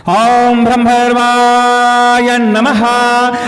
ओम ब्रह्मर्वाय नमः।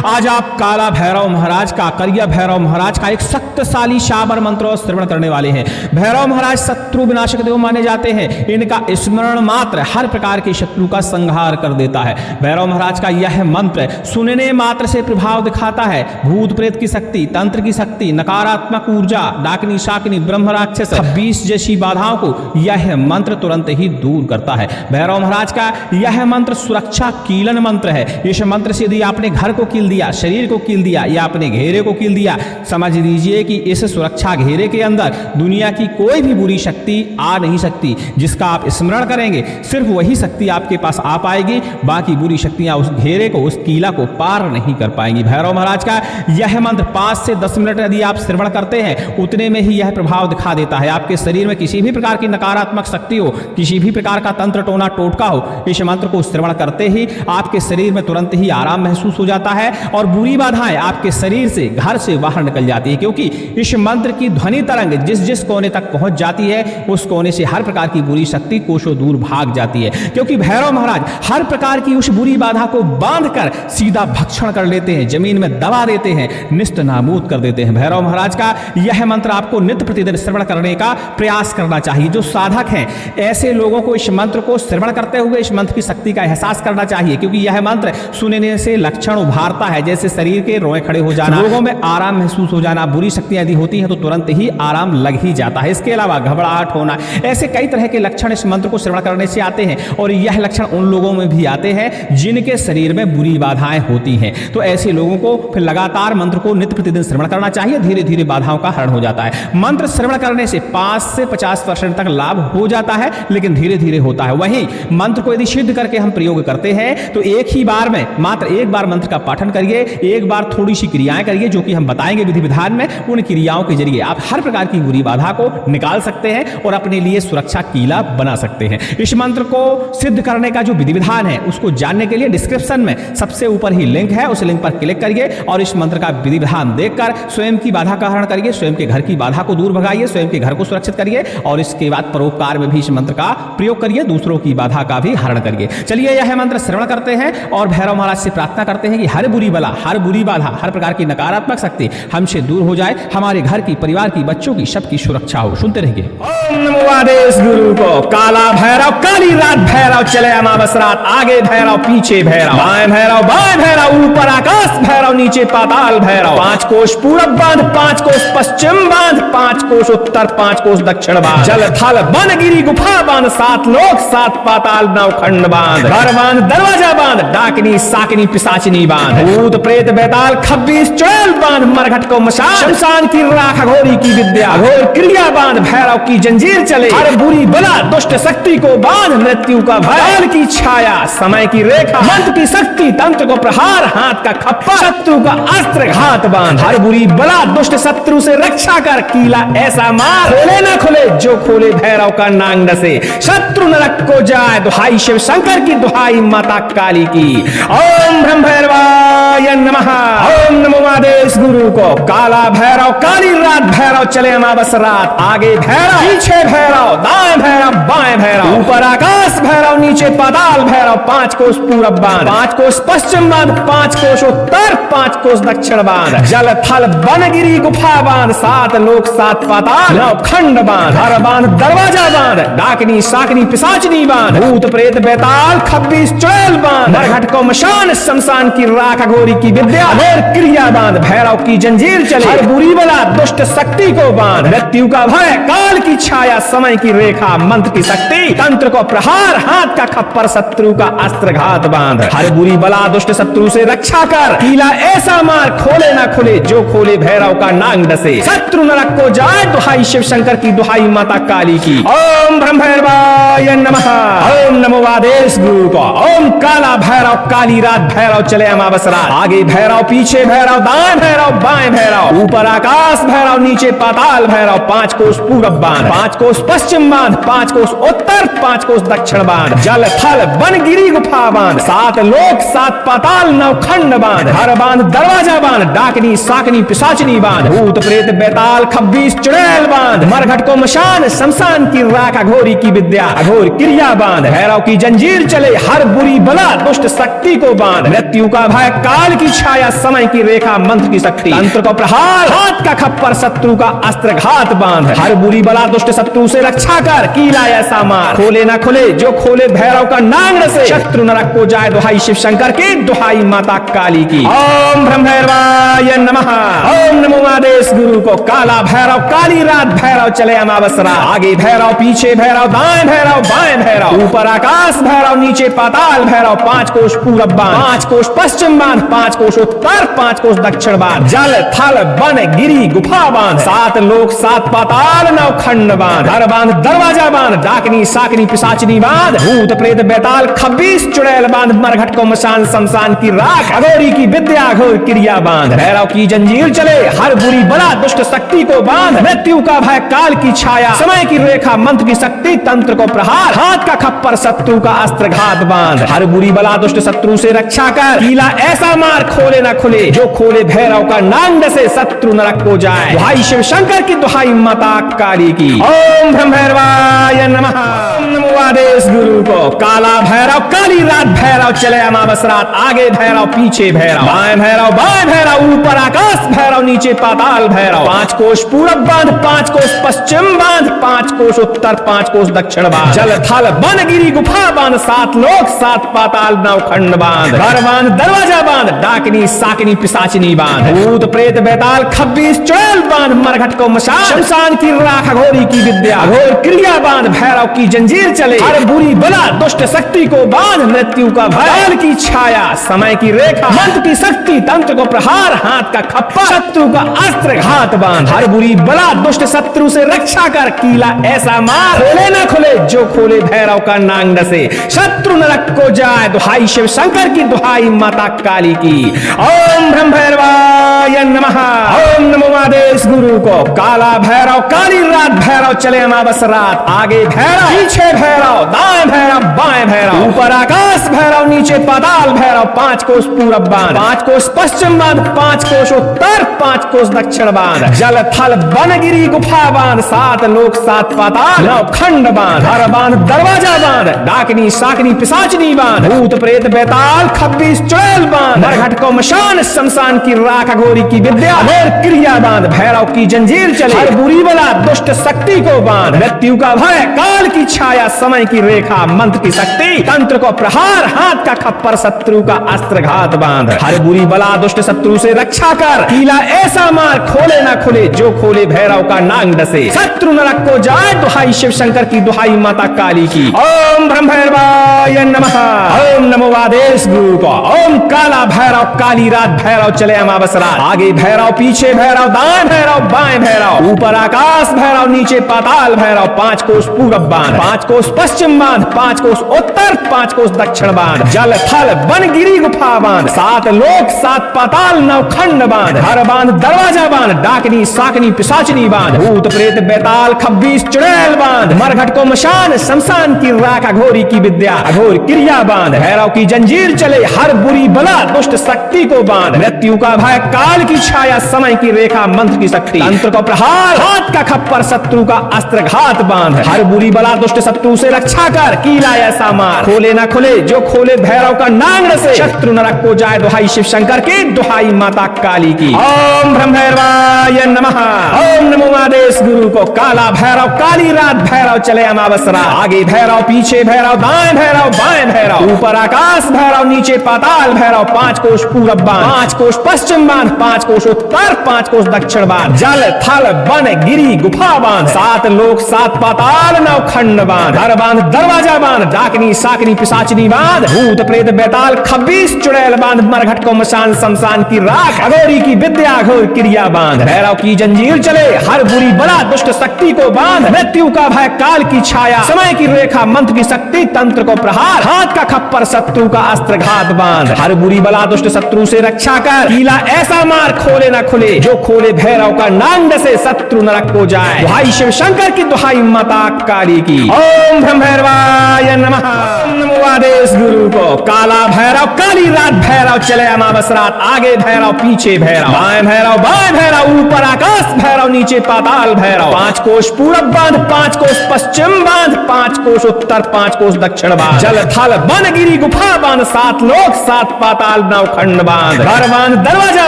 आज आप काला भैरव महाराज का, करिया भैरव महाराज का एक शक्तिशाली शाबर मंत्र और श्रवण करने वाले हैं। भैरव महाराज शत्रु विनाशक देव माने जाते हैं। इनका स्मरण मात्र हर प्रकार के शत्रु का संहार कर देता है। भैरव महाराज का यह मंत्र सुनने मात्र से प्रभाव दिखाता है। भूत प्रेत की शक्ति, तंत्र की शक्ति, नकारात्मक ऊर्जा, डाकनी शाकिनी, ब्रह्म राक्षस, 26 जैसी बाधाओं को यह मंत्र तुरंत ही दूर करता है। भैरव महाराज का यह मंत्र सुरक्षा कीलन मंत्र है। इस मंत्र से यदि आपने घर को कील दिया, शरीर को कील दिया या अपने घेरे को कील दिया, समझ लीजिए कि इस सुरक्षा घेरे के अंदर दुनिया की कोई भी बुरी शक्ति आ नहीं सकती। जिसका आप स्मरण करेंगे सिर्फ वही शक्ति आपके पास आ पाएगी, बाकी बुरी शक्तियां उस घेरे को, उस कीला को पार नहीं कर पाएंगी। भैरव महाराज का यह मंत्र 5 से 10 मिनट यदि आप श्रवण करते हैं, उतने में ही यह प्रभाव दिखा देता है। आपके शरीर में किसी भी प्रकार की नकारात्मक शक्ति हो, किसी भी प्रकार का तंत्र टोना टोटका हो, इस मंत्र को श्रवण करते ही आपके शरीर में तुरंत ही आराम महसूस हो जाता है और बुरी बाधाएं आपके शरीर से, घर से बाहर निकल जाती है। क्योंकि इस मंत्र की ध्वनि तरंग जिस जिस कोने तक पहुंच जाती है, उस कोने से हर प्रकार की बुरी शक्ति कोसों दूर भाग जाती है। क्योंकि भैरव महाराज हर प्रकार की उस बुरी बाधा को बांधकर सीधा भक्षण कर लेते हैं, जमीन में दबा देते हैं, निस्त नाबूद कर देते हैं। भैरव महाराज का यह मंत्र आपको नित्य प्रतिदिन श्रवण करने का प्रयास करना चाहिए। जो साधक हैं ऐसे लोगों को इस मंत्र को श्रवण करते हुए इस मंत्र की शक्ति का एहसास करना चाहिए। क्योंकि यह मंत्र सुनने से लक्षण उभारता है, जैसे शरीर के रोए खड़े हो जाना, लोगों में आराम महसूस हो जाना, बुरी शक्तियां यदि होती हैं तो तुरंत ही आराम लग ही जाता है। इसके अलावा घबराहट होना, ऐसे कई तरह के लक्षण इस मंत्र को श्रवण करने से आते हैं। और यह लक्षण उन लोगों में भी आते हैं जिनके शरीर में बुरी बाधाएं होती हैं। तो ऐसे लोगों को फिर लगातार मंत्र को नित्य प्रतिदिन श्रवण करना चाहिए। धीरे धीरे बाधाओं का हरण हो जाता है। मंत्र श्रवण करने से 5 से 50% तक लाभ हो जाता है, लेकिन धीरे धीरे होता है। वहीं मंत्र को यदि सिद्ध करके हम प्रयोग करते हैं तो एक ही बार में, मात्र एक बार मंत्र का पाठन करिए, एक बार थोड़ी सी क्रियाएं करिए जो कि हम बताएंगे विधि विधान में। उन क्रियाओं के जरिए आप हर प्रकार की बुरी बाधा को निकाल सकते हैं और अपने लिए सुरक्षा कीला बना सकते हैं। इस मंत्र को सिद्ध करने का जो विधि विधान है उसको जानने के लिए डिस्क्रिप्शन में सबसे ऊपर ही लिंक है, उस लिंक पर क्लिक करिए और इस मंत्र का विधि विधान देखकर स्वयं की बाधा का हरण करिए, स्वयं के घर की बाधा को दूर भगाइए, स्वयं के घर को सुरक्षित करिए और इसके बाद परोपकार में भी इस मंत्र का प्रयोग करिए, दूसरों की बाधा का भी हरण करिए। चलिए यह मंत्र श्रवण करते हैं और भैरव महाराज से प्रार्थना करते हैं कि हर बुरी बला, हर बुरी बाधा, हर प्रकार की नकारात्मक शक्ति हमसे दूर हो जाए, हमारे घर की, परिवार की, बच्चों की, सबकी सुरक्षा हो। सुनते रहिए। ओम नमो आदेश गुरु को। काला भैरव, काली रात भैरव, चले अमावस रात, आगे भैरव, पीछे भैरव, बाएं भैरव, बाएं भैरव, ऊपर आकाश भैरव, नीचे पाताल भैरव, 5 कोस पूरब बांध, 5 कोस पश्चिम बांध, 5 कोस उत्तर, 5 कोस दक्षिण बांध, जल थल वन गिरी गुफा बांध, 7 लोक 7 पाताल नवखंड बांध, घर बांध, दरवाजा बांध, डाकनी साकिनी पिशाचिनी बांध, भूत प्रेत बेताल 26 चुड़ैल बांध, मरघट को मशाल, शमशान की राख, घोरी की विद्या, घोर क्रिया बांध, भैरव की जंजीर चले, हर बुरी बला दुष्ट शक्ति को बांध, मृत्यु का भय की छाया, समय की रेखा, मंत्र की शक्ति, तंत्र को प्रहार, हाथ का खप्पा, शत्रु का अस्त्र घात बांध, हर बुरी बला दुष्ट शत्रु से रक्षा कर, कीला ऐसा मार, खोले न खुले जो खोले भैरव का नांग नसे, शत्रु नरक को जाए, दुहाई शिव शंकर की, दुहाई माता काली की। ओम ब्रह्म भैरवाय नमः। ओम नमो आदेश गुरु को। काला भैरव, काली रात भैरव, चले अमावस रात, आगे भैरव, पीछे भैरव, दाएं भैरव, बाएं भैरव, ऊपर आकाश भैरव, नीचे पाताल भैरव, 5 कोस पूरब बांध, 5 कोस पश्चिम बांध, 5 कोस उत्तर, 5 कोस दक्षिण बांध, जल थल वन गिरी गुफा बांध, 7 लोक 7 पाताल नवखंड बांध, घर बांध, दरवाजा बांध, डाकनी साकनी पिशाचिनी बांध, भूत प्रेत बेताल 26 चुड़ैल बांध, मरघट को मशान, शमशान की राख, घोरी की विद्या, घोर क्रिया बांध, भैरव की जंजीर चले, हर बुरी बला दुष्ट शक्ति को बांध, मृत्यु का भय, काल की छाया, समय की रेखा, मंत्र की शक्ति, तंत्र को प्रहार, हाथ का खप्पर, शत्रु का अस्त्र घात बांध, हर बुरी बला दुष्ट शत्रु से रक्षा कर, कीला ऐसा मार, खोले ना खुले जो खोले भैरव का नांग डसे, शत्रु नरक को जाए, दुहाई शिव शंकर की, दुहाई माता काली की। ओम ब्रह्म भैरवाय नमः। ओम नमो आदेश गुरु को। ओम काला भैरव काली रात भैरव चले अमावस रात, आगे भैरव पीछे भैरव दाएं भैरव बाएं भैरव, ऊपर आकाश भैरव नीचे पाताल भैरव, 5 कोस पूरब बांध, 5 कोस पश्चिम बांध, 5 कोस उत्तर, 5 कोस दक्षिण बांध, जल थल वन गिरी गुफा बांध, 7 लोक 7 पाताल 9 खंड बांध, हर बांध दरवाजा बांध, डाकनी साकनी पिशाचनी बांध, भूत प्रेत बेताल खब्बीस चुड़ैल बांध, मरघट को मशान शमशान की राख, अघोरी की विद्या अघोर क्रिया बांध, भैरव की जंजीर चले हर बुरी बला दुष्ट शक्ति को बांध, मृत्यु का भय काल की छाया समय की रेखा मंत्र की शक्ति, तंत्र को प्रहार हाथ का खप्पर शत्रु का अस्त्र घात बांध, हर बुरी बला दुष्ट शत्रु से रक्षा कर कीला ऐसा मार, खोले ना खुले जो खोले भैरव का नांग से, शत्रु नरक को जाए दुहाई शिव शंकर की दुहाई माता काली की। ओम ब्रह्म भैरवाय नमः, ओम नमो आदेश गुरु को, काला भैरव काली रात भैरव चले अमावस रात, आगे भैरव पीछे भैरव दाएं भैरव बाएं भैरव, ऊपर आकाश भैरव नीचे पाताल भैरव, 5 कोस पूरब बांध, 5 कोस पश्चिम बांध, 5 कोस उत्तर, 5 कोस दक्षिण बांध, जल थल वन गिरी गुफा बांध, 7 लोक 7 पाताल 9 खंड बांध, हर बांध दरवाजा बांध, डाकनी साकनी पिशाचनी बांध, भूत प्रेत बेताल खब्बीस चुड़ैल बांध, मरघट को मशान शमशान की राख, अघोरी की विद्या अघोर क्रिया बांध, भैरव की जंजीर चले हर बुरी बला दुष्ट शक्ति को बांध, मृत्यु का भय काल की छाया समय की रेखा मंत्र की शक्ति, तंत्र को प्रहार हाथ का खप्पर शत्रु का अस्त्र घात बांध, हर बुरी बला दुष्ट शत्रु से रक्षा कर कीला ऐसा मार, खोले ना खुले जो खोले भैरव का नांग से, शत्रु नरक को जाए दुहाई शिव शंकर की दुहाई माता काली की। ओम ब्रह्म भैरवाय नमः, ओम नमो आदेश गुरु को, काला भैरव काली रात भैरव चले अमावस रात, आगे भैरव पीछे भैरव बाएं भैरव, ऊपर आकाश भैरव नीचे पाताल भैरव, 5 कोस पूरब बांध, 5 कोस पश्चिम बांध, 5 कोस उत्तर, 5 कोस दक्षिण बांध, जल थल वन गिरी गुफा बांध, 7 लोक 7 पाताल 9 खंड बांध, घर बांध दरवाजा बांध, डाकनी साकनी पिशाचनी बांध, भूत प्रेत बेताल खब्बीस चुड़ैल बांध, मरघट को मशान शमशान की राख, अघोरी की विद्या अघोर क्रिया बांध, भैरव की जंजीर चले हर बुरी बला दुष्ट शक्ति को बांध, मृत्यु का भय काल की छाया समय की रेखा मंत्र की शक्ति, तंत्र को प्रहार हाथ का खप्पर शत्रु का अस्त्र घात बांध, हर बुरी बला दुष्ट शत्रु से रक्षा कर कीला ऐसा मार, खोले ना खुले जो खोले भैरव का नांग से, शत्रु नरक को जाए दुहाई शिव शंकर की दुहाई माता काली की। ओम ब्रह्म भैरवाय नमः, ओम नमो आदेश गुरु को, काला भैरव काली रात भैरव चले अमावस रात, आगे भैरव पीछे भैरव दाएं भैरव बाएं भैरव, ऊपर आकाश भैरव नीचे पाताल भैरव, 5 कोस पूरब बांध, 5 कोस पश्चिम बांध, 5 कोस उत्तर, 5 कोस दक्षिण बांध, जल थल वन गिरी गुफा बांध, 7 लोक 7 पाताल 9 खंड बांध, हर बांध दरवाजा बांध, डाकनी साकनी पिशाचनी बांध, भूत प्रेत बेताल खब्बीस चुड़ैल बांध, मरघट को मशान शमशान की राख, अघोरी की विद्या अघोर क्रिया बांध, भैरव की जंजीर चले हर बुरी बला दुष्ट शक्ति को बांध, मृत्यु का भय काल की छाया समय की रेखा मंत्र की शक्ति, तंत्र को प्रहार हाथ का खप्पर शत्रु का अस्त्र घात बांध, हर बुरी बला दुष्ट शत्रु से रक्षा कर कीला ऐसा मार, खोले ना खुले जो खोले भैरव का नांग से, शत्रु नरक को जाए दुहाई शिव शंकर की दुहाई माता काली की। ओम ब्रह्म भैरवाय नमः, ओम नमो आदेश गुरु को, ओम काला भैरव काली रात भैरव चले अमावस रात, आगे भैरव पीछे भैरव दाएं भैरव बाएं भैरव, ऊपर आकाश भैरव नीचे पाताल भैरव, 5 कोस पूरब बांध, 5 कोस पश्चिम बांध, 5 कोस उत्तर, 5 कोस दक्षिण बांध, जल थल वन गिरी गुफा बांध, 7 लोक 7 पाताल 9 खंड बांध, हर बांध दरवाजा बांध, डाकनी साकनी पिशाचनी बांध, भूत प्रेत बेताल खब्बीस चुड़ैल बांध, मरघट को मशान शमशान की राख, अघोरी की विद्या अघोर क्रिया बांध, भैरव की जंजीर चले हर बुरी बला दुष्ट शक्ति को बांध, मृत्यु का भय काल की छाया समय की रेखा मंत्र की शक्ति, तंत्र को प्रहार हाथ का खप्पर शत्रु का अस्त्र घात बांध, हर बुरी बला दुष्ट शत्रु से रक्षा कर कीला ऐसा मार, खोले ना खुले जो खोले भैरव का नांग से, शत्रु नरक को जाए दुहाई शिव शंकर की दुहाई माता काली की। ओम ब्रह्म भैरवाय नमः, ओम नमो आदेश गुरु को, काला भैरव काली रात भैरव चले अमावस रात, आगे भैरव पीछे भैरव दाएं भैरव बाएं भैरव, ऊपर आकाश भैरव नीचे पाताल भैरव, 5 कोस पूरब बांध, 5 कोस पश्चिम बांध, 5 कोस उत्तर, 5 कोस दक्षिण बांध, जल थल वन गिरी गुफा बांध, 7 लोक 7 पाताल 9 खंड बांध, हर बांध दरवाजा बांध, डाकनी साकनी पिशाचनी बांध, भूत प्रेत बेताल खब्बीस चुड़ैल बांध मरघट को मशान शमशान की राख अघोरी की विद्या घोर क्रिया बांध भैरव की जंजीर चले हर बुरी बला दुष्ट शक्ति को बांध मृत्यु का भय काल की छाया समय की रेखा मंत्र की शक्ति तंत्र को प्रहार हाथ का खप्पर शत्रु का अस्त्र घात बांध हर बुरी बला दुष्ट शत्रु से रक्षा कर कीला ऐसा मार खोले न खुले जो खोले भैरव का नांग से शत्रु नरक को जाए दुहाई शिव शंकर की दुहाई माता काली की ओम ब्रह्म भैरवाय नमः नमो आदेश गुरु को काला भैरव काली रात भैरव चले अमावस रात आगे भैरव पीछे भैरव बाएं भैरव ऊपर आकाश भैरव नीचे पाताल भैरव 5 कोष पूरब बांध 5 कोष पश्चिम बांध 5 कोष उत्तर 5 कोष दक्षिण बांध जल थल वन गिरी गुफा बांध 7 लोक 7 पाताल नवखंड बांध घर बांध दरवाजा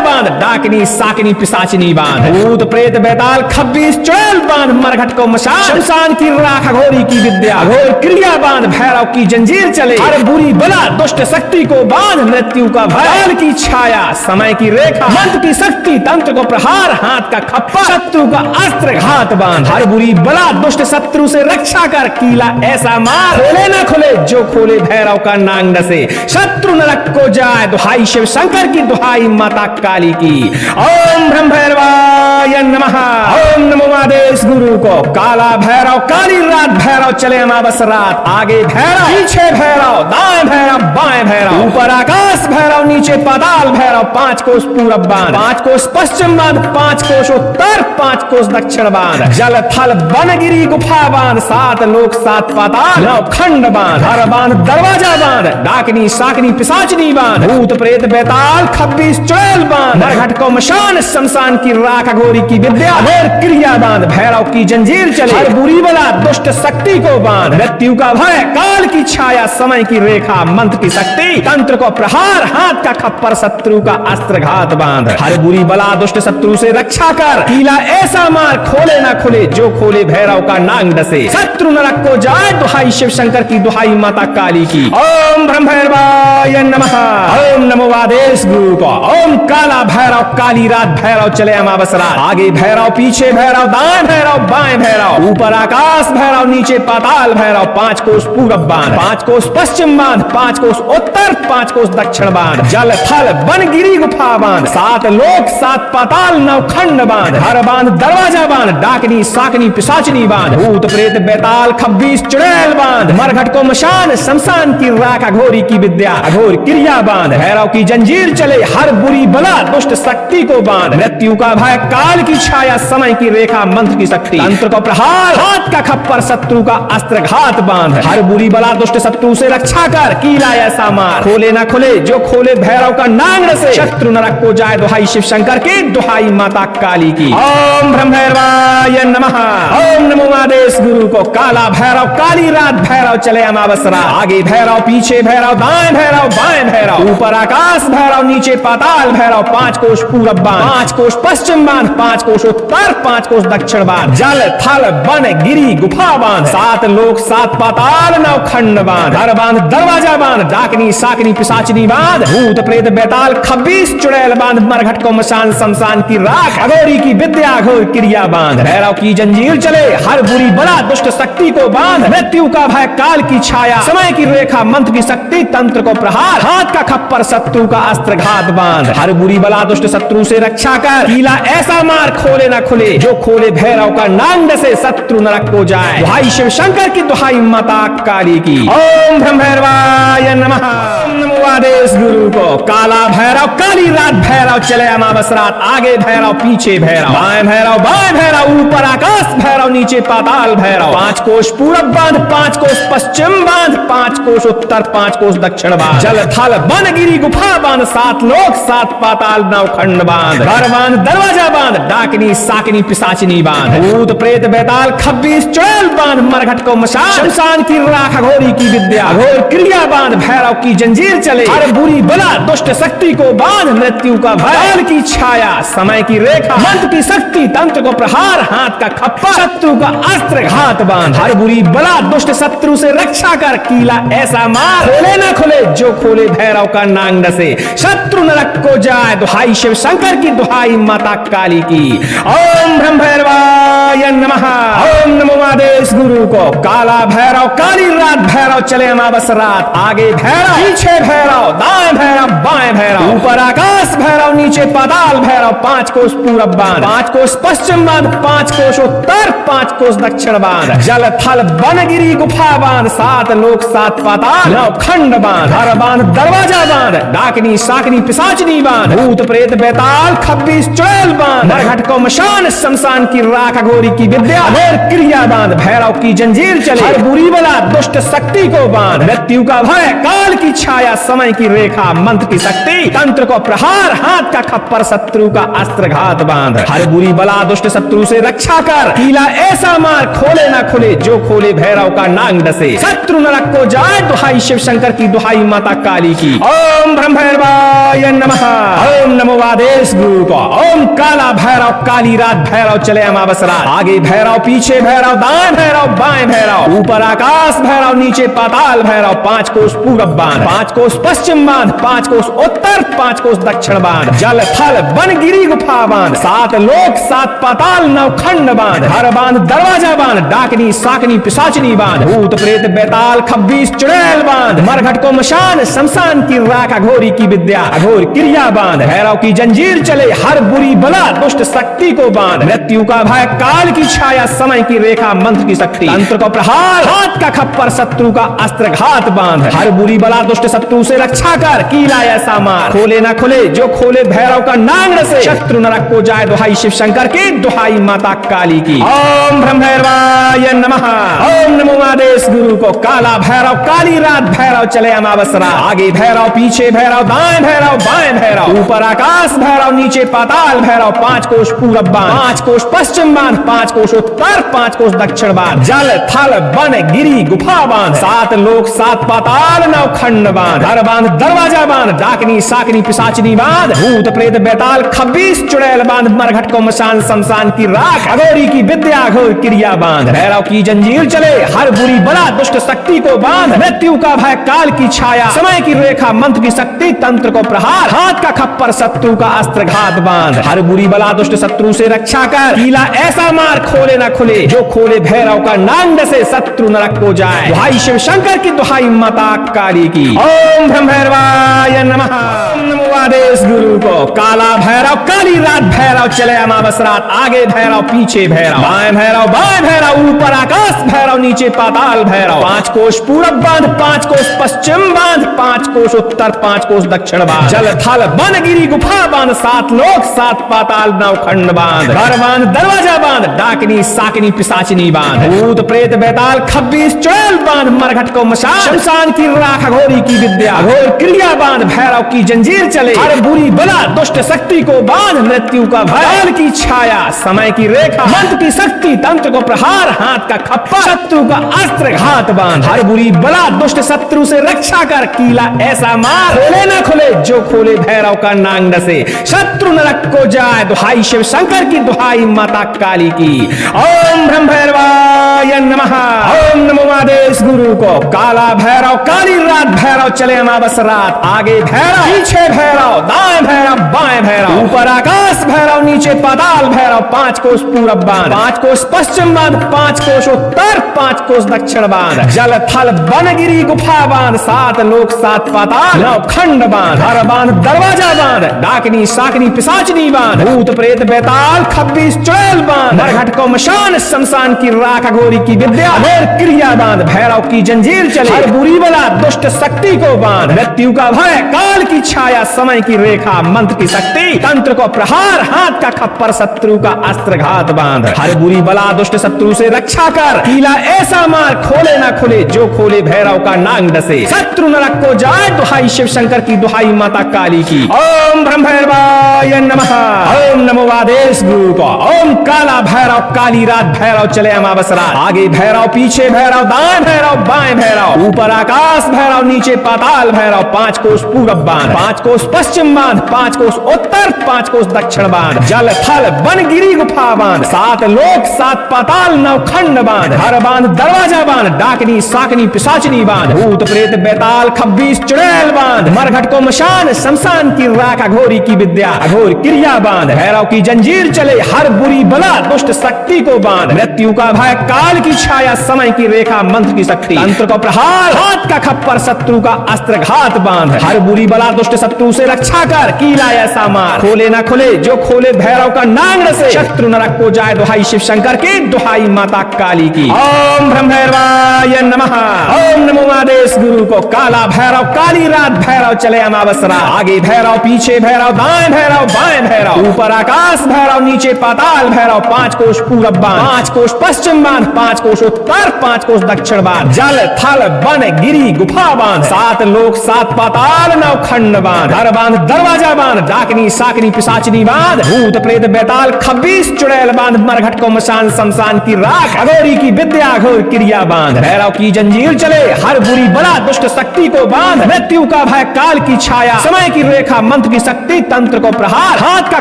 बांध डाकनी साकनी पिशाचिनी बांध भूत प्रेत बेताल खब्बीस चुड़ैल बांध मरघट को मशान शमशान की राख अघोरी की विद्या अघोर क्रिया बांध भैरव की जंजीर चले हर बुरी बला दुष्ट शक्ति को बांध मृत्यु का भय की छाया समय की रेखा मंत्र की शक्ति तंत्र को प्रहार हाथ का खप्पा शत्रु का अस्त्र घात बांध हर बुरी बला दुष्ट शत्रु से रक्षा कर कीला ऐसा मार खोले न खुले जो खोले भैरव का नांग से शत्रु नरक को जाए दुहाई शिव शंकर की दुहाई माता काली की ओम ब्रह्म भैरवाय नमः ओम नमो आदेश गुरु को काला भैरव काली रात भैरव चले अमावस रात आगे भैरव पीछे भैरव दाएं भैरव बाएं भैरव ऊपर आकाश भैरव नीचे पाताल भैरव 5 कोष पूरब बांध 5 कोष पश्चिम बांध 5 कोष उत्तर 5 कोष दक्षिण बांध जल थल वन गिरी गुफा बांध 7 लोक 7 पाताल 9 खंड बांध हर बांध दरवाजा बांध डाकनी साकनी पिशाचनी बांध भूत प्रेत बेताल खब्बीस चुड़ैल बांध मरघट को मशान शमशान की राख अघोरी की विद्या अघोर क्रिया बांध भैरव की जंजीर चले हर बुरी बला दुष्ट शक्ति को बांध मृत्यु का भय काल की छाया समय की रेखा मंत्र की शक्ति तंत्र को प्रहार हाथ का खप्पर शत्रु का अस्त्र घात बांध हर बुरी बला दुष्ट शत्रु से रक्षा कर कीला ऐसा मार खोले ना खुले जो खोले भैरव का नांग डसे शत्रु नरक को जाए दुहाई शिव शंकर की दुहाई माता काली की ओम ब्रह्म भैरवाय नमः ओम नमो आदेश गुरु को ओम काला भैरव काली रात भैरव चले अमावस रात आगे भैरव पीछे भैरव दाएं भैरव बाएं भैरव ऊपर आकाश भैरव नीचे पाताल भैरव 5 कोष पूरब बांध 5 कोष पश्चिम बांध 5 कोष उत्तर 5 कोष दक्षिण बांध जल थल वन गिरी गुफा बांध 7 लोक 7 पाताल 9 खंड बांध हर बांध दरवाजा बांध डाकनी साकनी पिशाचनी बांध भूत प्रेत बेताल खब्बीस चुड़ैल बांध मरघट को मशान शमशान की राख अघोरी की विद्या अघोर क्रिया बांध भैरव की जंजीर चले हर बुरी बला दुष्ट शक्ति को बांध मृत्यु का भय काल की छाया समय की रेखा मंत्र की शक्ति तंत्र को प्रहार हाथ का खप्पर शत्रु का अस्त्र घात बांध हर बुरी बला दुष्ट शत्रु से रक्षा कर कीला ऐसा मार खोले ना खुले जो खोले भैरव का नांग से शत्रु नरक को जाए दुहाई शिव शंकर की दुहाई माता काली की ओम ब्रह्म भैरवाय नमः ओम नमो आदेश गुरु को काला भैरव काली रात भैरव चले अमावस रात आगे भैरव पीछे भैरव दाएं भैरव बाएं भैरव ऊपर आकाश भैरव नीचे पाताल भैरव 5 कोष पूरब बांध 5 कोष पश्चिम बांध 5 कोष उत्तर 5 कोष दक्षिण बांध जल थल वन गिरी गुफा बांध 7 लोक 7 पाताल 9 खंड बांध हर बांध दरवाजा बांध डाकनी साकनी पिशाचनी बांध भूत प्रेत बेताल खब्बीस चुड़ैल बांध मरघट को मशान शमशान की राख अघोरी की विद्या अघोर क्रिया बांध भैरव की जंजीर चले हर बुरी बला दुष्ट शक्ति को बांध मृत्यु का भय काल की छाया समय की रेखा मंत्र की शक्ति तंत्र को प्रहार हाथ का खप्पर शत्रु का अस्त्र घात बांध हर बुरी बला दुष्ट शत्रु से रक्षा कर कीला ऐसा मार खोले ना खुले जो खोले भैरव का नांग से शत्रु नरक को जाए दुहाई शिव शंकर की दुहाई माता काली की ओम ब्रह्म भैरवाय नमः नमो आदेश गुरु को काला भैरव काली रात भैरव चले अमावस रात आगे भैरव पीछे भैरव बाएं भैरव ऊपर आकाश भैरव नीचे पाताल भैरव 5 कोष पूरब बांध 5 कोष पश्चिम बांध 5 कोष उत्तर 5 कोष दक्षिण बांध जल थल वन गिरी गुफा बांध 7 लोक 7 पाताल 9 खंड बांध घर बांध दरवाजा बांध डाकनी साकनी पिशाचनी बांध भूत प्रेत बेताल खब्बीस चुड़ैल बांध मरघट को मशान शमशान की राख अघोरी की विद्या अघोर क्रिया बांध भैरव की जंजीर चले हर बुरी बला दुष्ट शक्ति को बांध मृत्यु का भय, काल की छाया समय की रेखा, मंत्र की शक्ति तंत्र को प्रहार, हाथ का खप्पर शत्रु का अस्त्र घात बांध, हर बुरी बला दुष्ट शत्रु से रक्षा कर, कीला ऐसा मार खोले न खुले जो खोले भैरव का नांग डसे, शत्रु नरक को जाए, दुहाई शिव शंकर की, दुहाई माता काली की। ओम ब्रह्म भैरवाय नमः। ओम नमो आदेश गुरु को। काला भैरव काली रात भैरव चले अमावस रात, आगे भैरव पीछे भैरव, दाएं भैरव बाएं भैरव, ऊपर आकाश भैरव नीचे पाताल भैरव, 5 कोस पूरब बांध, 5 कोस पश्चिम बांध, 5 कोस उत्तर, 5 कोस दक्षिण बांध, जल थल वन गिरी गुफा बांध, 7 लोक 7 पाताल 9 खंड बांध, हर बांध दरवाजा बांध, डाकनी साकनी पिशाचनी बांध, भूत प्रेत बेताल 26 चुड़ैल बांध, नरघट को मशान शमशान की राख, अघोरी की विद्या अघोर क्रिया बांध, भैरव की जंजीर चले, हर बुरी बला दुष्ट शक्ति को बांध, मृत्यु का भय काल की छाया समय की रेखा, मंत्र की शक्ति तंत्र को प्रहार, हाथ का खप्पर शत्रु का अस्त्र घात बांध, हर बुरी बला दुष्ट शत्रु से रक्षा कर, कीला ऐसा मार खोले ना खुले जो खोले भैरव का नांग डसे, शत्रु नरक को जाए, दुहाई शिव शंकर की, दुहाई माता काली की। ओम ब्रह्म भैरवाय नमः। ओम नमो आदेश गुरु को। ओम काला भैरव काली रात भैरव चले अमावस रात, आगे भैरव पीछे भैरव, दाएं भैरव बाएं भैरव, ऊपर आकाश भैरव नीचे पाताल भैरव, 5 कोस पूरब बांध, 5 कोस पश्चिम बांध, 5 कोस उत्तर, 5 कोस दक्षिण बांध, जल थल वन गिरी गुफा बांध, 7 लोक 7 पाताल 9 खंड बांध, हर बांध दरवाजा बांध, डाकनी साकनी पिशाचनी बांध, भूत प्रेत बेताल 26 चुड़ैल बांध, मरघट को मशान शमशान की राख, अघोरी की विद्या अघोर क्रिया बांध, भैरव की जंजीर चले, हर बुरी बला दुष्ट शक्ति को बांध, मृत्यु का भय काल की छाया समय की रेखा, मंत्र की शक्ति तंत्र को प्रहार, हाथ का खप्पर शत्रु का अस्त्र घात बांध, हर बुरी बला दुष्ट शत्रु से रक्षा कर, कीला ऐसा मार खोले ना खुले जो खोले भैरव का नांग डसे, शत्रु नरक को जाए, दुहाई शिव शंकर की, दुहाई माता काली की। ओम ब्रह्म भैरवाय नमः। ओम नमो आदेश गुरु को। काला भैरव काली रात भैरव चले अमावस रात, आगे भैरव पीछे भैरव, दाएं भैरव बाएं भैरव, ऊपर आकाश भैरव नीचे पाताल भैरव, 5 कोस पूरब बांध, 5 कोस पश्चिम बांध, 5 कोस उत्तर, 5 कोस दक्षिण बांध, जल थल वन गिरी गुफा बांध, 7 लोक 7 पाताल 9 खंड बांध, हर बांध दरवाजा बांध, डाकनी साकनी पिशाचनी बांध, भूत प्रेत बेताल 26 चुड़ैल बांध, मरघट को मशान शमशान की राख, अघोरी की विद्या अघोर क्रिया बांध, भैरव की जंजीर चले, हर बुरी बला दुष्ट शक्ति को बांध, मृत्यु का भय काल की छाया समय की रेखा, मंत्र की शक्ति तंत्र को प्रहार, हाथ का खप्पर शत्रु का अस्त्र घात बांध, हर बुरी बला दुष्ट शत्रु से रक्षा कर, कीला ऐसा मार खोले ना खुले जो खोले भैरव का नांग डसे, शत्रु नरक को जाए, दुहाई शिव शंकर की, दुहाई माता काली की। ओम ब्रह्म भैरवाय नमः। ओम नमो आदेश गुरु को। काला भैरव काली रात भैरव चले अमावस रात, आगे भैरव पीछे भैरव, दाएं भैरव बाएं भैरव, ऊपर आकाश भैरव नीचे पाताल भैरव, 5 कोस पूरब बांध, 5 कोस पश्चिम बांध, 5 कोस उत्तर, 5 कोस दक्षिण बांध, जल थल वन गिरी गुफा बांध, 7 लोक 7 पाताल 9 खंड बांध, घर बांध दरवाजा बांध, डाकनी साकनी पिशाचनी बांध, भूत प्रेत बेताल 26 चुड़ैल बांध, मरघट को मशान शमशान की राख, अघोरी की विद्या अघोर क्रिया बांध, भैरव की जंजीर चले, हर बुरी बला दुष्ट शक्ति को बांध, मृत्यु का भय काल की छाया समय की रेखा, मंत्र की शक्ति तंत्र को प्रहार, हाथ का खप्पर शत्रु का अस्त्र घात बांध, हर बुरी बला दुष्ट शत्रु से रक्षा कर, कीला ऐसा मार खोले ना खुले जो खोले भैरव का नांग डसे, शत्रु नरक को जाए, दुहाई शिव शंकर की, दुहाई माता काली की। ओम ब्रह्म भैरवाय नमः। ओम नमो आदेश गुरु को। काला भैरव काली रात भैरव चले अमावस रात, आगे भैरव पीछे भैरव, दाएं भैरव बाएं भैरव, ऊपर आकाश भैरव नीचे पाताल भैरव, 5 कोस पूरब बांध, 5 कोस पश्चिम बांध, 5 कोस उत्तर, 5 कोस दक्षिण बांध, जल थल वन गिरी गुफा बांध, 7 लोक 7 पाताल 9 खंड बांध, हर बांध दरवाजा बांध, डाकनी साकनी पिशाचनी बांध, भूत प्रेत बेताल 26 चुड़ैल बांध, मरघट को मशान शमशान की राख, अघोरी की विद्या अघोर क्रिया बांध, भैरव की जंजीर चले, हर बुरी बला दुष्ट शक्ति को बांध, मृत्यु का भय काल की छाया समय की रेखा, मंत्र की शक्ति तंत्र को प्रहार, हाथ का खप्पर शत्रु का अस्त्र घात बांध, हर बुरी बला दुष्ट शत्रु से रक्षा कर, कीला ऐसा मार खोले ना खुले जो खोले भैरव का नांग डसे, शत्रु नरक को जाए, दुहाई शिव शंकर की, दुहाई माता काली की। ओम ब्रह्म भैरवाय नमः। ओम नमो आदेश गुरु को। ओम काला भैरव काली रात भैरव चले अमावस रात, आगे भैरव पीछे भैरव, दाएं भैरव बाएं भैरव, ऊपर आकाश भैरव नीचे पाताल भैरव, 5 कोस पूरब बांध, 5 कोस पश्चिम बांध, 5 कोस उत्तर, 5 कोस दक्षिण बांध, जल थल वन गिरी गुफा बांध, 7 लोक 7 पाताल 9 खंड बांध, हर बांध दरवाजा बांध, डाकनी साकनी पिशाचनी बांध, भूत प्रेत बेताल खब्बीस चुड़ैल बांध, मरघट को मशान शमशान की राख, अघोरी की विद्या अघोर क्रिया बांध, भैरव की जंजीर चले हर बुरी बला दुष्ट शक्ति को बांध, मृत्यु का भय काल की छाया समय की रेखा मंत्र की शक्ति, तंत्र को प्रहार हाथ का खप्पर शत्रु का अस्त्र घात बांध, हर बुरी बला दुष्ट शत्रु से रक्षा कर कीला ऐसा मार, खोले ना खुले जो खोले भैरव का नांग से, शत्रु नरक को जाए दुहाई शिव शंकर की दुहाई माता काली की। ओम ब्रह्म भैरवाय नमः, ओम नमो आदेश गुरु को, काला भैरव काली रात भैरव चले अमावस रात, आगे भैरव पीछे भैरव दाएं भैरव बाएं भैरव, ऊपर आकाश भैरव नीचे पाताल भैरव, 5 कोस पूरब बांध, 5 कोस पश्चिम बांध, 5 कोस उत्तर, 5 कोस दक्षिण बांध, जल थल वन गिरी गुफा बांध, 7 लोक 7 पाताल 9 खंड बांध, हर बांध दरवाजा बांध, डाकनी साकनी पिशाचनी बांध, भूत प्रेत बेताल खब्बीस चुड़ैल बांध, मरघट को मशान शमशान की राख, अघोरी की विद्या अघोर क्रिया बांध, भैरव की जंजीर चले हर बुरी बड़ा दुष्ट शक्ति को बांध, मृत्यु का भय काल की छाया समय की रेखा मंत्र की शक्ति, तंत्र को प्रहार हाथ का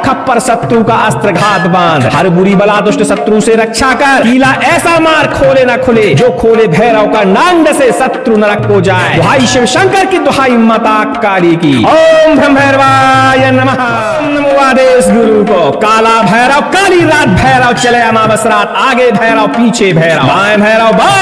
खप्पर शत्रु का अस्त्र घात बांध, हर बुरी बला दुष्ट शत्रु से रक्षा कर कीला ऐसा मार, खोले ना खुले जो खोले भैरव का नांग से, शत्रु नरक को जाए दुहाई शिव शंकर की दुहाई माता काली की। ओम ब्रह्म भैरवाय नमः, नमो आदेश गुरु को, काला भैरव काली रात भैरव चले अमावस रात, आगे भैरव पीछे भैरव बाएं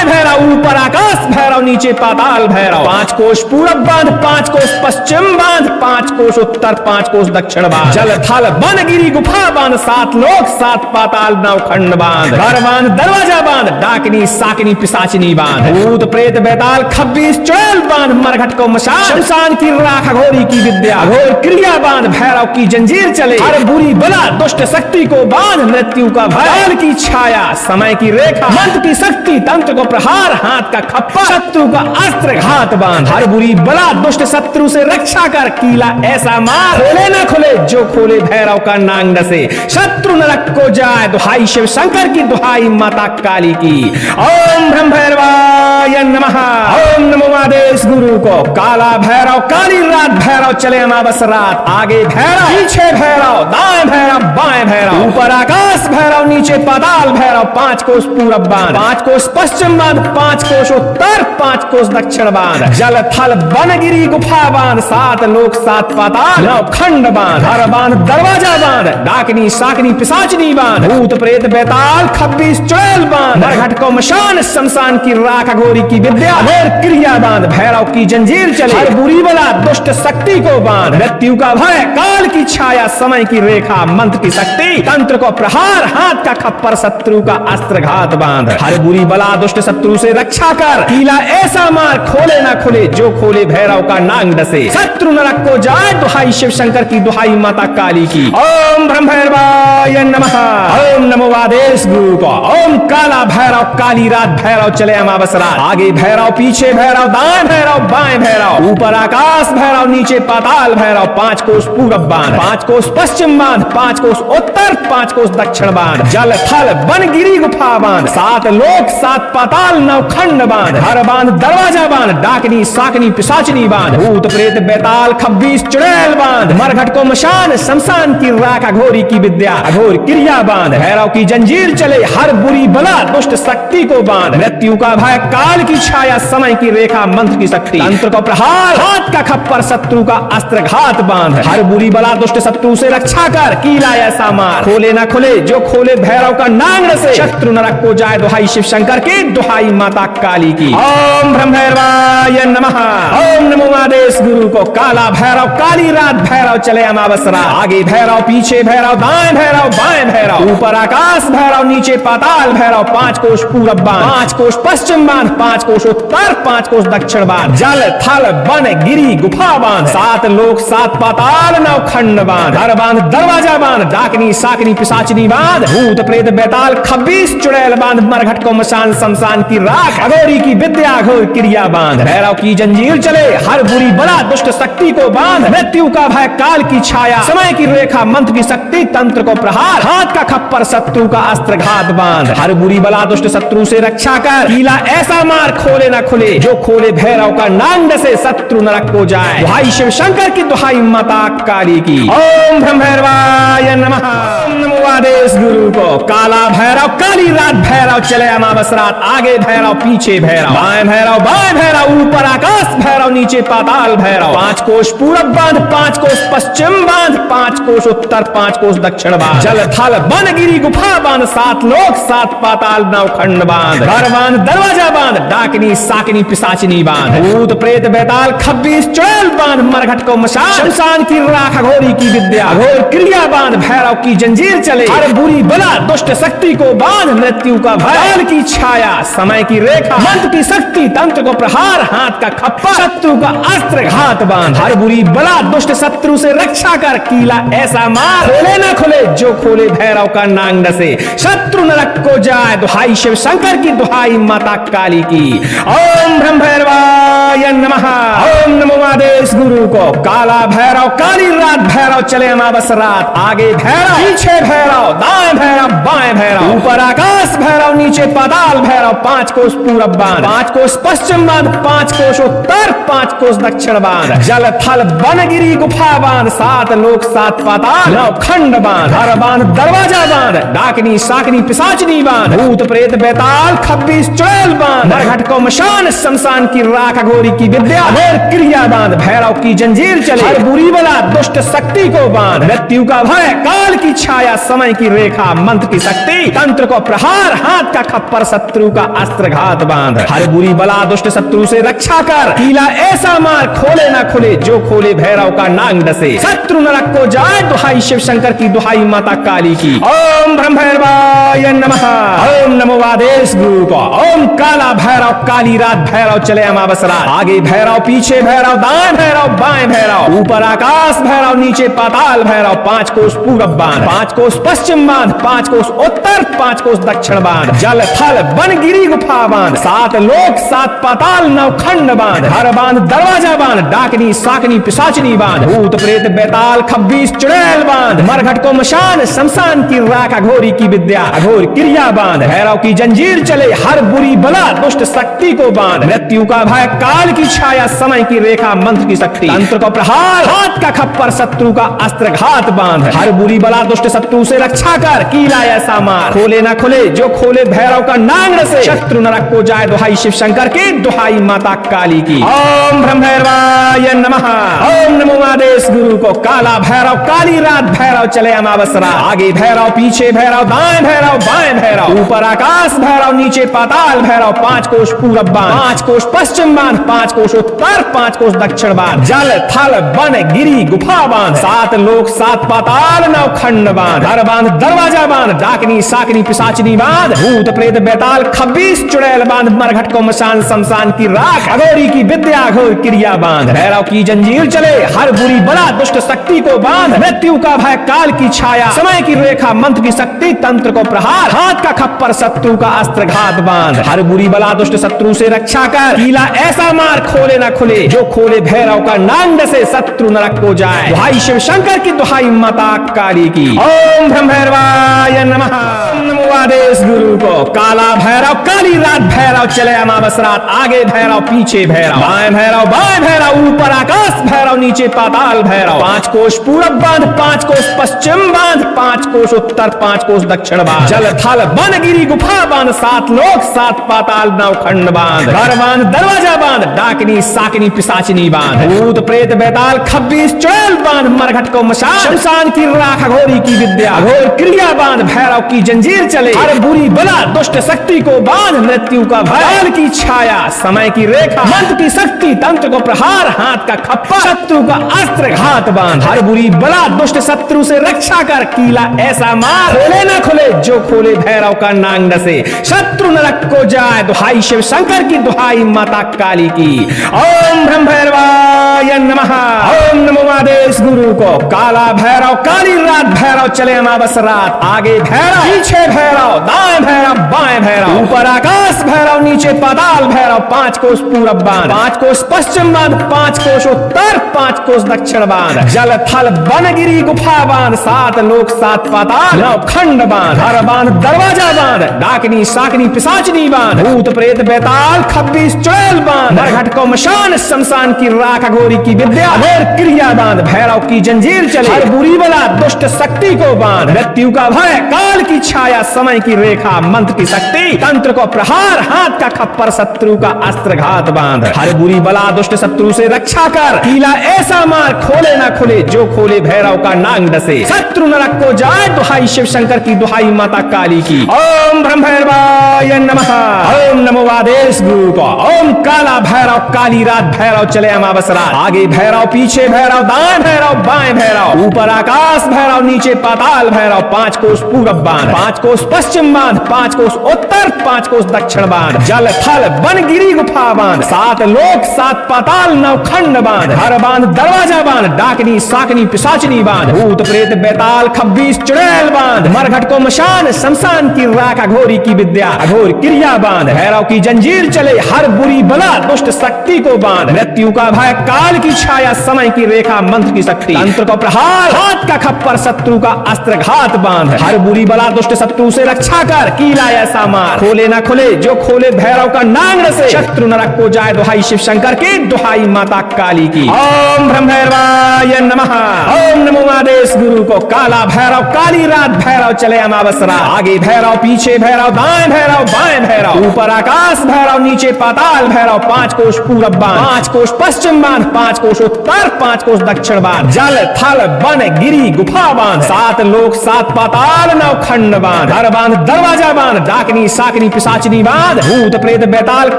भैरव ऊपर आकाश भैरव नीचे पाताल भैरव, 5 कोस पूरब बांध, 5 कोस पश्चिम बांध, 5 कोस उत्तर, 5 कोस दक्षिण बांध, जल थल वन गिरी गुफा बांध, 7 लोक 7 पाताल 9 खंड बांध, घर बांध दरवाजा बांध, डाकनी साकनी पिशाचनी बांध, भूत प्रेत बेताल खब्बीस चुड़ैल बांध, मरघट को मशान शमशान की राख, अघोरी की विद्या अघोर क्रिया बांध, भैरव की जंजीर चले हर बुरी बला दुष्ट शक्ति को बांध, मृत्यु का भय की छाया समय की रेखा मंत्र की शक्ति, तंत्र को प्रहार हाथ का खप्पर शत्रु का अस्त्र घात बांध, हर बुरी बला दुष्ट शत्रु से रक्षा कर कीला ऐसा मार, खोले ना खुले जो खोले भैरव का नांग से, शत्रु नरक को जाए दुहाई शिव शंकर की दुहाई माता काली की। ओम ब्रह्म भैरवाय नमः, ओम नमो आदेश गुरु को, काला भैरव काली रात भैरव चले अमावस रात, आगे भैरव पीछे भैरव दाएं भैरव बाएं भैरव, ऊपर आकाश भैरव नीचे पाताल भैरव, 5 कोस पूरब बांध, 5 कोस पश्चिम बांध, 5 कोस उत्तर, 5 कोस दक्षिण बांध, जल थल वन गिरी गुफा बांध, 7 लोक 7 पाताल 9 खंड बांध, हर बांध दरवाजा बांध, डाकनी साकनी पिशाचनी बांध, भूत प्रेत बेताल खब्बीस चुड़ैल बांध, मरघट को मशान शमशान की राख, अघोरी की विद्या अघोर क्रिया बांध, भैरव की जंजीर चले हर बुरी बला दुष्ट शक्ति को बांध, मृत्यु का भय काल की छाया समय की रेखा मंत्र की शक्ति, तंत्र को प्रहार हाथ का खप्पर शत्रु का अस्त्र घात बांध, हर बुरी बला दुष्ट शत्रु से रक्षा कर कीला ऐसा मार, खोले ना खुले जो खोले भैरव का नांग डसे, शत्रु नरक को जाए दुहाई शिव शंकर की दुहाई माता काली की। ओम ब्रह्म भैरवाय नमः, ओम नमो आदेश गुरु को, ओम काला भैरव काली रात भैरव चले अमावस रात, आगे भैरव पीछे भैरव दाएं भैरव बाएं भैरव, ऊपर आकाश भैरव नीचे पाताल भैरव, 5 कोस पूरब बांध, 5 कोस पश्चिम बांध, 5 कोस उत्तर, 5 कोस दक्षिण बांध, जल थल वन गिरी गुफा बांध, 7 लोक 7 पाताल 9 खंड बांध, हर बांध दरवाजा बांध, डाकनी साकनी पिशाचनी बांध, भूत प्रेत बेताल खब्बीस चुड़ैल बांध, मरघट को मशान शमशान की राख, अघोरी की विद्या अघोर क्रिया बांध, भैरव की जंजीर चले हर बुरी बला दुष्ट शक्ति को बांध, मृत्यु का भय काल की छाया समय की रेखा मंत्र की शक्ति, तंत्र को प्रहार हाथ का खप्पर शत्रु का अस्त्र घात बांध, हर बुरी बला दुष्ट शत्रु से रक्षा कर कीला ऐसा मार, खोले ना खुले जो खोले भैरव का नांग से, शत्रु नरक को जाए दुहाई शिव शंकर की दुहाई माता काली की। ओम ब्रह्म भैरवाय नमः, ओम नमो आदेश गुरु को, काला भैरव काली रात भैरव चले अमावस रात, आगे भैरव पीछे भैरव दाएं भैरव बाएं भैरव, ऊपर आकाश भैरव नीचे पाताल भैरव, 5 कोस पूरब बांध, 5 कोस पश्चिम बांध, 5 कोस उत्तर, 5 कोस दक्षिण बांध, जल थल वन गिरी गुफा बांध, 7 लोक 7 पाताल 9 खंड बांध, घर बांध दरवाजा बांध, डाकनी साकनी पिशाचनी बांध, भूत प्रेत बेताल खब्बीस चुड़ैल बांध, मरघट को मशान शमशान की राख, अघोरी की विद्या घोर क्रिया बांध, भैरव की जंजीर चले हर बुरी बला दुष्ट शक्ति को बांध, मृत्यु का भय काल की छाया, समय की रेखा मंत्र की शक्ति तंत्र को प्रहार, हाथ का खप्पर शत्रु का अस्त्र घात बांध, हर बुरी बला दुष्ट शत्रु से रक्षा कर, कीला ऐसा मार खोले न खुले, जो खोले भैरव का नांग से शत्रु नरक को जाए, दुहाई शिव शंकर की दुहाई माता काली की। ओम ब्रह्म भैरवाय नमः। ओम नमो आदेश गुरु को। काला भैरव काली रात भैरव चले अमावस रात, आगे भैरव पीछे भैरव, बाएं भैरव ऊपर आकाश भैरव नीचे पाताल भैरव, 5 कोष पूरब बांध, 5 कोष पश्चिम बांध, 5 कोष उत्तर, 5 कोष दक्षिण बांध, जल थल वन गिरी गुफा बांध, 7 लोक 7 पाताल नवखंड बांध, घर बांध दरवाजा बांध, डाकनी साकनी पिशाचनी बांध, भूत प्रेत बेताल खब्बीस चुड़ैल बांध, मरघट को मशान शमशान की राख, अघोरी की विद्या घोर क्रिया बांध, भैरव की जंजीर चले हर बुरी बला दुष्ट शक्ति को बांध, मृत्यु का भय की छाया, समय की रेखा मंत्र की शक्ति तंत्र को प्रहार, हाथ का खप्पा शत्रु का अस्त्र घात बांध, हर बुरी बला दुष्ट शत्रु से रक्षा कर, कीला ऐसा मार खोले न खुले, जो खोले भैरव का नांग से शत्रु नरक को जाए, दुहाई शिव शंकर की दुहाई माता काली की। ओम ब्रह्म भैरवाय नमः। ओम नमो आदेश गुरु को। काला भैरव काली रात भैरव चले अमावस रात, आगे भैरव पीछे भैरव, दाएं भैरव बाएं भैरव, ऊपर आकाश भैरव नीचे पाताल भैरव, 5 कोष पूरब बांध, 5 कोष पश्चिम बांध, 5 कोष उत्तर, 5 कोष दक्षिण बांध, जल थल वन गिरी गुफा बांध, 7 लोक 7 पाताल नवखंड बांध, घर बांध दरवाजा बांध, डाकनी साकनी पिशाचनी बांध, भूत प्रेत बेताल खब्बीस चुड़ैल बांध, मरघट को मशान शमशान की राख, अघोरी की विद्या घोर क्रिया बांध, भैरव की जंजीर चले हर बुरी बला दुष्ट शक्ति को बांध, मृत्यु का भय काल की छाया, समय की रेखा मंत्र की शक्ति तंत्र को प्रहार, हाथ का खप्पर शत्रु का अस्त्र घात बांध, हर बुरी बला दुष्ट शत्रु से रक्षा कर, कीला ऐसा मार खोले ना खुले, जो खोले भैरव का नांग डसे, शत्रु नरक को जाए, दुहाई शिव शंकर की दुहाई माता काली की। ओम ब्रह्म भैरवाय नमः। ओम नमो आदेश गुरु को। ओम काला भैरव काली रात भैरव चले अमावस रात, आगे भैरव पीछे भैरव, दाएं भैरव बाएं भैरव, ऊपर आकाश भैरव नीचे पाताल भैरव, 5 कोष पूरब बांध, 5 कोष पश्चिम बांध, 5 कोष उत्तर, 5 कोष दक्षिण बांध, जल थल वन गिरी गुफा बांध, 7 लोक 7 पाताल नवखंड बांध, घर बांध दरवाजा बांध, डाकनी साकनी पिशाचनी बांध, भूत प्रेत बेताल खब्बीस चुड़ैल बांध, मरघट को मशान शमशान की राख, अघोरी की विद्या अघोर क्रिया बांध, भैरव की जंजीर चले हर बुरी बला दुष्ट शक्ति को बांध, मृत्यु का भय काल की छाया, समय की रेखा मंत्र की शक्ति तंत्र को प्रहार, हाथ का खप्पर शत्रु का अस्त्र घात बांध, हर बुरी बला दुष्ट शत्रु से रक्षा कर, कीला ऐसा मार खोले ना खुले, जो खोले भैरव का नांग से शत्रु नरक को जाए, दुहाई शिव शंकर की दुहाई माता काली की। ओम ब्रह्म भैरवाय नमः। ओम नमो आदेश गुरु को। काला भैरव काली रात भैरव चले अमावस रात, आगे भैरव पीछे भैरव, दाएं भैरव बाएं भैरव, ऊपर आकाश भैरव नीचे पाताल भैरव, 5 कोष पूरब बांध, 5 कोष पश्चिम बांध, 5 कोष उत्तर, 5 कोष दक्षिण बांध, जल थल वन गिरी गुफा बांध, 7 लोक 7 पाताल नवखंड बांध, घर बांध दरवाजा बांध, डाकनी साकनी पिशाचनी बांध, भूत प्रेत बेताल खब्बीस चुड़ैल बांध, मरघट को मशान शमशान की राख, अघोरी की विद्या घोर क्रिया बांध, भैरव की जंजीर चले हर बुरी बला दुष्ट शक्ति को बांध, मृत्यु का भय काल की छाया, समय की रेखा मंत्र की शक्ति तंत्र को प्रहार, हाथ का खप्पर शत्रु का अस्त्र घात बांध, हर बुरी बला दुष्ट शत्रु से रक्षा कर, कीला ऐसा मार खोले ना खुले, जो खोले भैरव का नांग से शत्रु नरक को जाए, दुहाई शिव शंकर की दुहाई माता काली की। ओम ब्रह्म भैरवाय नमः। नमो आदेश गुरु को। काला भैरव काली रात भैरव चले अमावस रात, आगे भैरव पीछे भैरव, बाएं भैरव ऊपर आकाश भैरव नीचे पाताल भैरव, 5 कोष पूरब बांध, 5 कोष पश्चिम बांध, 5 कोष उत्तर, 5 कोष दक्षिण बांध, जल थल वन गिरी गुफा बांध, 7 लोक 7 पाताल नवखंड बांध, घर बांध दरवाजा बांध, डाकनी साकनी पिशाचनी बांध, भूत प्रेत बेताल खब्बीस चुड़ैल बांध, मरघट को मशान शमशान की राख, अघोरी की विद्या अघोर क्रिया बांध, भैरव की जंजीर चले हर बुरी बला दुष्ट शक्ति को बांध, मृत्यु का भय की छाया, समय की रेखा मंत्र की शक्ति तंत्र को प्रहार, हाथ का खप्पा शत्रु का अस्त्र घात बांध, हर बुरी बला दुष्ट शत्रु से रक्षा कर, कीला ऐसा मार खोले ना खुले, जो खोले भैरव का नांग से शत्रु नरक को जाए, दुहाई शिव शंकर की दुहाई माता काली की। ओम ब्रह्म भैरवाय नमः। ओम नमो आदेश गुरु को। काला भैरव काली रात, भैरव चले अमावस रात, आगे भैरव पीछे भैरव, दाएं भैरव बाएं भैरव, ऊपर आकाश भैरव नीचे पाताल भैरव, 5 कोस पूरब बांध, 5 कोस पश्चिम बांध, 5 कोस उत्तर, 5 कोस दक्षिण बांध, जल थल वन गिरी गुफा बांध, 7 लोक 7 पाताल 9 खंड बांध, हर बांध दरवाजा बांध, डाकनी साकनी पिशाचनी बांध, भूत प्रेत बेताल 26 चुड़ैल बांध, नरघट को मशान शमशान की राख, अघोरी की विद्या अघोर क्रिया बांध, भैरव की जंजीर चले, हर बुरी बला दुष्ट शक्ति को बांध, मृत्यु का भय काल की छाया, समय की रेखा मंत्र की शक्ति, तंत्र को प्रहार, हाथ का खप्पर शत्रु का अस्त्र घात बांध, हर बुरी बला दुष्ट शत्रु से रक्षा कर, कीला ऐसा मार खोले ना खुले, जो खोले भैरव का नांग डसे, शत्रु नरक को जाए, दुहाई शिव शंकर की, दुहाई माता काली की। ओम ब्रह्म भैरवाय नमः। ओम नमो आदेश गुरु को। ओम काला भैरव काली रात, भैरव चले अमावस रात, आगे भैरव पीछे भैरव, दाएं भैरव बाएं भैरव, ऊपर आकाश भैरव नीचे पाताल भैरव, 5 कोस पूरब बांध, 5 कोस पश्चिम बांध, 5 कोस उत्तर, 5 कोस दक्षिण बांध, जल थल वन गिरी गुफा बांध, 7 लोक 7 पाताल 9 खंड बांध, हर बांध दरवाजा बांध, डाकनी साकनी पिशाचनी बांध, भूत प्रेत बेताल 26 चुड़ैल बांध, मरघट को मशान शमशान की राख, अघोरी की विद्या अघोर क्रिया बांध, भैरव की जंजीर चले, हर बुरी बला दुष्ट शक्ति को बांध, मृत्यु का भय काल की छाया, समय की रेखा मंत्र की शक्ति, तंत्र को प्रहार, हाथ का खप्पर शत्रु का अस्त्र घात बांध, हर बुरी बला दुष्ट शत्रु से रक्षा कर, कीला ऐसा मार खोले ना खुले, जो खोले भैरव का नांग से, शत्रु नरक को जाए, दुहाई शिव शंकर की, दुहाई माता काली की। ओम ब्रह्म भैरवाय नमः। ओम नमो आदेश गुरु को। काला भैरव काली रात, भैरव चले अमावस रात, आगे भैरव पीछे भैरव, दाएं भैरव बाएं भैरव, ऊपर आकाश भैरव नीचे पाताल भैरव, 5 कोस पूरब बांध, 5 कोस पश्चिम बांध, 5 कोस उत्तर, 5 कोस दक्षिण बांध, जल थल वन गिरी गुफा बांध, 7 लोक 7 पाताल 9 खंड बांध, हर बांध दरवाजा बांध, डाकनी साकनी पिशाचनी बांध, भूत प्रेत बेताल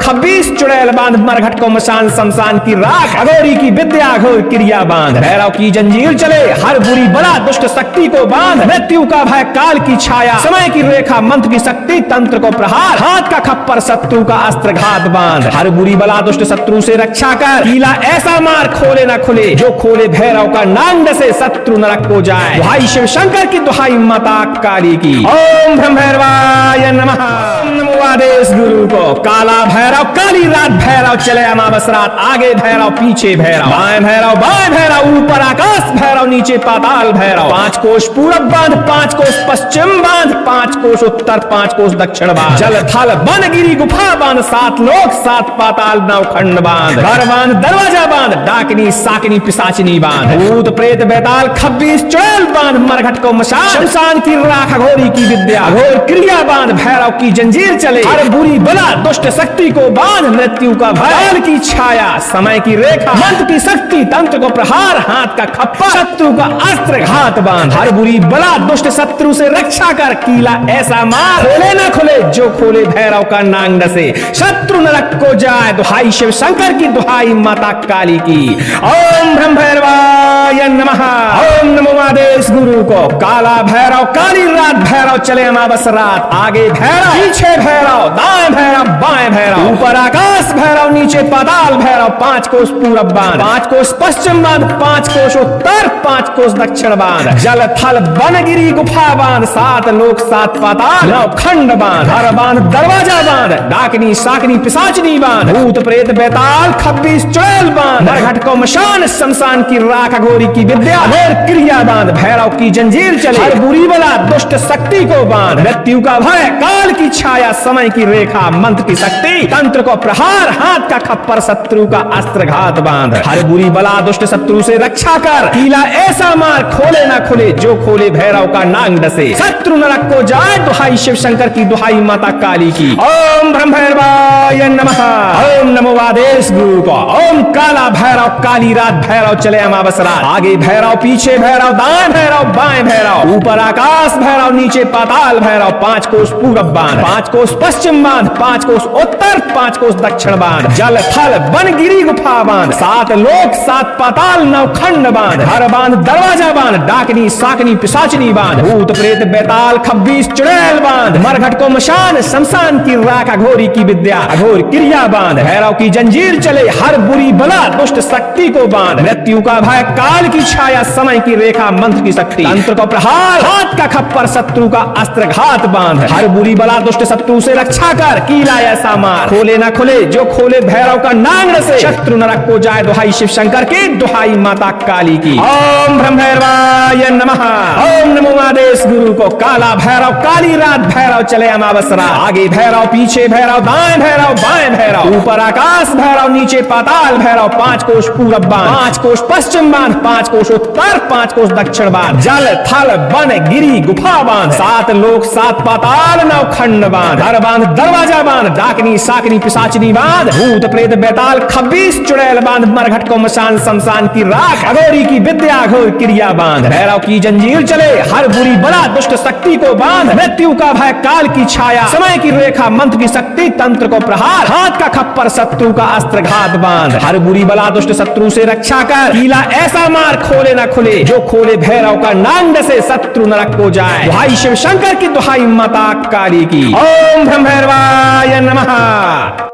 26 चुड़ैल बांध, मरघट को मशान शमशान की राख, अघोरी की विद्या अघोर क्रिया बांध, भैरव की जंजीर चले, हर बुरी बला दुष्ट शक्ति को बांध, मृत्यु का भय काल की छाया, समय की रेखा मंत्र की शक्ति, तंत्र को प्रहार, हाथ का खप्पर शत्रु का अस्त्र घात बांध, हर बुरी बला दुष्ट शत्रु से रक्षा कर, कीला ऐसा मार खोले ना खुले, जो खोले भैरव का नांग से, शत्रु नरक को जाए, दुहाई शिव शंकर की, दुहाई माता काली की। ओम ब्रह्म भैरवाय नमः। ओम नमो आदेश गुरु को। काला भैरव काली रात, भैरव चले अमावस रात, आगे भैरव पीछे भैरव, दाएं भैरव बाएं भैरव, ऊपर आकाश भैरव नीचे पाताल भैरव, 5 कोस पूरब बांध, 5 कोस पश्चिम बांध, 5 कोस उत्तर, 5 कोस दक्षिण बांध, जल थल वन गिरी गुफा बांध, 7 लोक 7 पाताल 9 खंड बांध, घर बांध दरवाजा बांध, डाकनी साकनी पिशाचनी बांध, भूत प्रेत बेताल 26 चुड़ैल बांध, मरघट को मशान शमशान की राख, अघोरी की विद्या अघोर क्रिया बांध, भैरव की जंजीर चले, हर बुरी बला दुष्ट शक्ति को बांध, मृत्यु का भय काल की छाया, समय की रेखा मंत्र की शक्ति, तंत्र को प्रहार, हाथ का खप्पर शत्रु का अस्त्र घात बांध, हर बुरी बला दुष्ट शत्रु से रक्षा कर, कीला ऐसा मार खोले ना खुले, जो खोले भैरव का नांग डसे, शत्रु नरक को जाए, दुहाई शिव शंकर की, दुहाई माता काली की। ओम ब्रह्म भैरवाय नमः। ओम नमो आदेश गुरु को। काला भैरव काली रात, भैरव चले अमावस रात, आगे भैरव पीछे भैरव, दाएं भैरव बाएं भैरव, ऊपर आकाश भैरव नीचे पाताल भैरव, 5 कोस पूरब बांध, 5 कोस पश्चिम बांध, 5 कोस उत्तर, 5 कोस दक्षिण बांध, जल थल वन गिरी गुफा बांध, 7 लोक 7 पाताल 9 खंड बांध, हर बांध दरवाजा बांध, डाकनी साकनी पिशाचनी बांध, भूत प्रेत बेताल 26 चुड़ैल बांध, मरघट को मशान शमशान की राख, अघोरी की विद्या अघोर क्रिया बांध, भैरव की जंजीर चले, हर बुरी बला दुष्ट शक्ति को बांध, मृत्यु का भय काल की छाया, समय की रेखा मंत्र की शक्ति, तंत्र को प्रहार, हाथ का खप्पर शत्रु का अस्त्र घात बांध, हर बुरी बला दुष्ट शत्रु से रक्षा कर, कीला ऐसा मार खोले ना खुले, जो खोले भैरव का नांग डसे, शत्रु नरक को जाए, दुहाई शिव शंकर की, दुहाई माता काली की। ओम ब्रह्म भैरवाय नमः। ओम नमो आदेश गुरु को। ओम काला भैरव काली रात, भैरव चले अमावस रात, आगे भैरव पीछे भैरव, दाएं भैरव बाएं भैरव, ऊपर आकाश भैरव नीचे पाताल भैरव, 5 कोस पूरब बांध, 5 कोस पश्चिम बांध, 5 कोस उत्तर, 5 कोस दक्षिण बांध, जल थल वन गिरी गुफा बांध, 7 लोक 7 पाताल 9 खंड बांध, हर बांध दरवाजा बांध, डाकनी साकनी पिशाचनी बांध, भूत प्रेत बेताल खब्बीस चुड़ैल बांध, मरघट को मशान शमशान की राख, अघोरी की विद्या अघोर क्रिया बांध, भैरव की जंजीर चले हर बुरी बला दुष्ट शक्ति को बांध, मृत्यु का भय काल की छाया समय की रेखा मंत्र की शक्ति, तंत्र को प्रहार हाथ का खप्पर शत्रु का अस्त्र घात बांध, हर बुरी बला दुष्ट शत्रु से रक्षा कर कीला ऐसा मार, खोले ना खुले जो खोले भैरव का नांग से, शत्रु नरक को जाए दुहाई शिव शंकर की दुहाई माता काली की। ओम ब्रह्म भैरवाय नमः, ओम नमो आदेश गुरु को, काला भैरव काली रात भैरव चले अमावस्या, आगे भैरव पीछे भैरव दाएं भैरव बाएं भैरव, ऊपर आकाश भैरव नीचे पाताल भैरव, 5 कोस पूरब बांध, 5 कोस पश्चिम बांध, 5 कोस उत्तर, 5 कोस दक्षिण बांध, जल थल वन गिरी गुफा बांध, 7 लोक 7 पाताल 9 खंड बांध, हर बांध दरवाजा बांध, डाकनी साकनी पिशाचनी बांध, भूत प्रेत बेताल खब्बीस चुड़ैल बांध, मरघट को मशान शमशान की राख, अघोरी की विद्या अघोर क्रिया बांध, भैरव की जंजीर चले हर बुरी बला दुष्ट शक्ति को बांध, मृत्यु का भय काल की छाया समय की रेखा मंत्र की शक्ति, तंत्र को प्रहार हाथ का खप्पर शत्रु का अस्त्र घात बांध, हर बुरी बला दुष्ट शत्रु से रक्षा कर कीला ऐसा मार, खोले ना खुले जो खोले भैरव का नांग से, शत्रु नरक को जाए दुहाई शिव शंकर की दुहाई माता काली की। ओम ब्रह्म भैरवाय नमः।